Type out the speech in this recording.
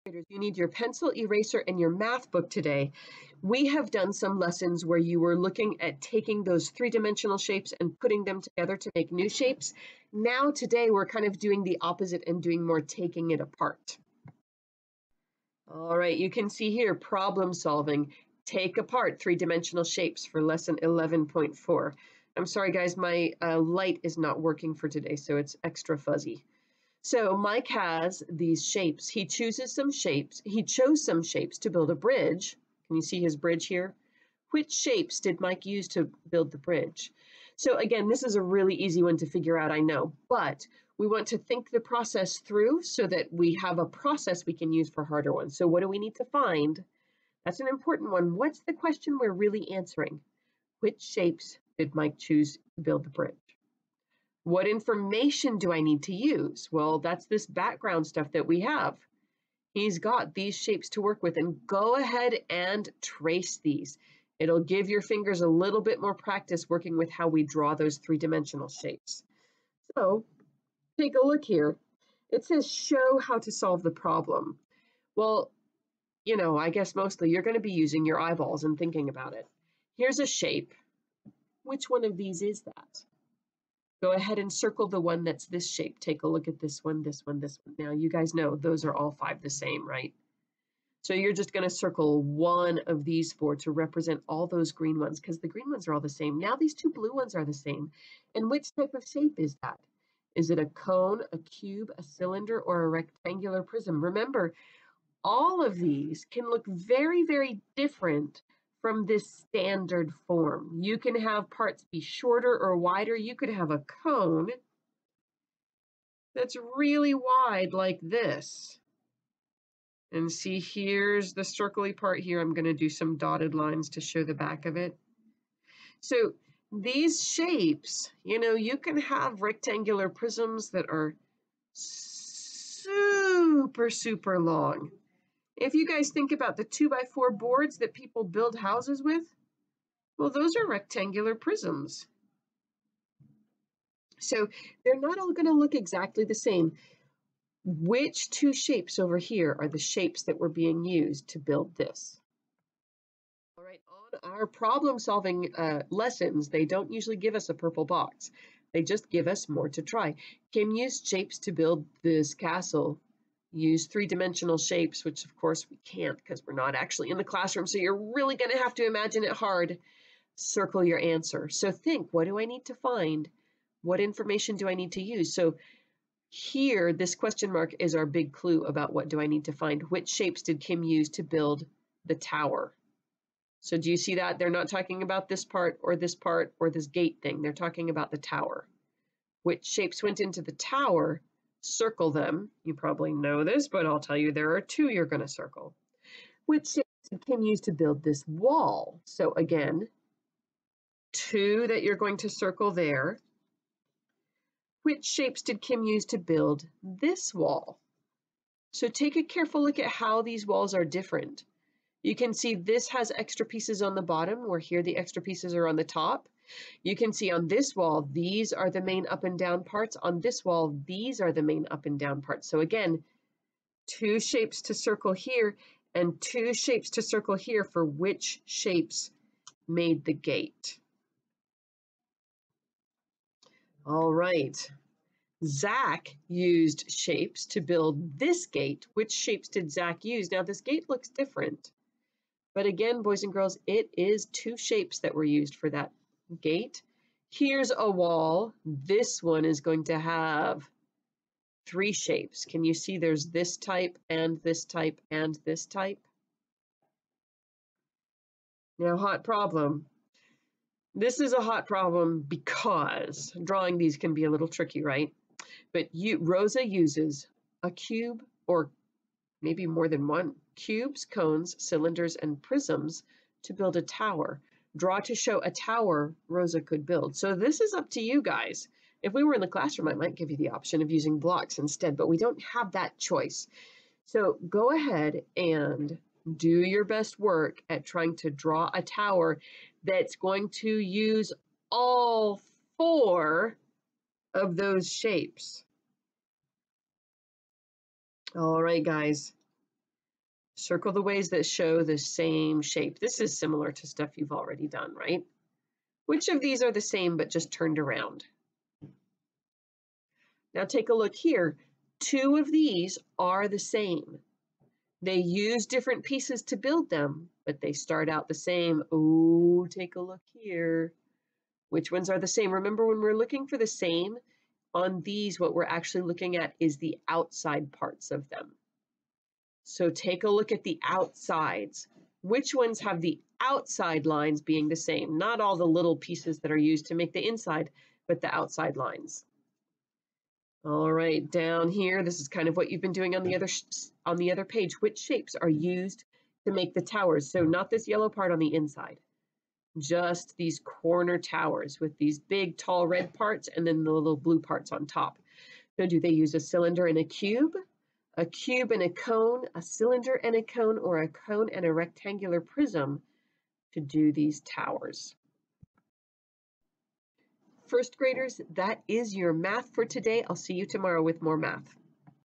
You need your pencil, eraser, and your math book today. We have done some lessons where you were looking at taking those three-dimensional shapes and putting them together to make new shapes. Now today we're kind of doing the opposite and doing more taking it apart. All right, you can see here problem solving. Take apart three-dimensional shapes for lesson 11.4. I'm sorry guys, my light is not working for today, so it's extra fuzzy. So Mike has these shapes. He chooses some shapes. He chose some shapes to build a bridge. Can you see his bridge here? Which shapes did Mike use to build the bridge? So again, this is a really easy one to figure out, I know, but we want to think the process through so that we have a process we can use for harder ones. So what do we need to find? That's an important one. What's the question we're really answering? Which shapes did Mike choose to build the bridge? What information do I need to use? Well, that's this background stuff that we have. He's got these shapes to work with, and go ahead and trace these. It'll give your fingers a little bit more practice working with how we draw those three-dimensional shapes. So take a look here. It says show how to solve the problem. Well, you know, I guess mostly you're going to be using your eyeballs and thinking about it. Here's a shape. Which one of these is that? Go ahead and circle the one that's this shape. Take a look at this one, this one, this one. Now, you guys know those are all 5 the same, right? So you're just going to circle one of these 4 to represent all those green ones because the green ones are all the same. Now these 2 blue ones are the same. And which type of shape is that? Is it a cone, a cube, a cylinder, or a rectangular prism? Remember, all of these can look very, very different from this standard form. You can have parts be shorter or wider. You could have a cone that's really wide like this. And see, here's the circly part here. I'm going to do some dotted lines to show the back of it. So these shapes, you know, you can have rectangular prisms that are super, super long. If you guys think about the 2x4 boards that people build houses with, well, those are rectangular prisms. So they're not all going to look exactly the same. Which 2 shapes over here are the shapes that were being used to build this? All right, on our problem-solving lessons, they don't usually give us a purple box. They just give us more to try. Kim used shapes to build this castle. Use 3-dimensional shapes, which of course we can't because we're not actually in the classroom, so you're really going to have to imagine it hard. Circle your answer. So think, what do I need to find? What information do I need to use? So here, this question mark is our big clue about what do I need to find. Which shapes did Kim use to build the tower? So do you see that? They're not talking about this part or this gate thing. They're talking about the tower. Which shapes went into the tower? Circle them. You probably know this, but I'll tell you there are 2 you're going to circle. Which shapes did Kim use to build this wall? So again, 2 that you're going to circle there. Which shapes did Kim use to build this wall? So take a careful look at how these walls are different. You can see this has extra pieces on the bottom, where here the extra pieces are on the top. You can see on this wall, these are the main up and down parts. On this wall, these are the main up and down parts. So again, 2 shapes to circle here and 2 shapes to circle here for which shapes made the gate. All right. Zach used shapes to build this gate. Which shapes did Zach use? Now this gate looks different. But again, boys and girls, it is 2 shapes that were used for that gate. Here's a wall. This one is going to have 3 shapes. Can you see there's this type and this type and this type? Now, hot problem. This is a hot problem because drawing these can be a little tricky, right? But Rosa uses a cube or maybe more than 1. Cubes, cones, cylinders, and prisms to build a tower. Draw to show a tower Rosa could build. So this is up to you guys. If we were in the classroom, I might give you the option of using blocks instead, but we don't have that choice. So go ahead and do your best work at trying to draw a tower that's going to use all 4 of those shapes. All right, guys. Circle the ways that show the same shape. This is similar to stuff you've already done, right? Which of these are the same but just turned around? Now take a look here. 2 of these are the same. They use different pieces to build them, but they start out the same. Oh, take a look here. Which ones are the same? Remember, when we're looking for the same, on these, what we're actually looking at is the outside parts of them. So take a look at the outsides. Which ones have the outside lines being the same? Not all the little pieces that are used to make the inside, but the outside lines. All right, down here, this is kind of what you've been doing on the other page. Which shapes are used to make the towers? So not this yellow part on the inside, just these corner towers with these big, tall red parts and then the little blue parts on top. So do they use a cylinder and a cube and a cone, a cylinder and a cone, or a cone and a rectangular prism to do these towers? First graders, that is your math for today. I'll see you tomorrow with more math.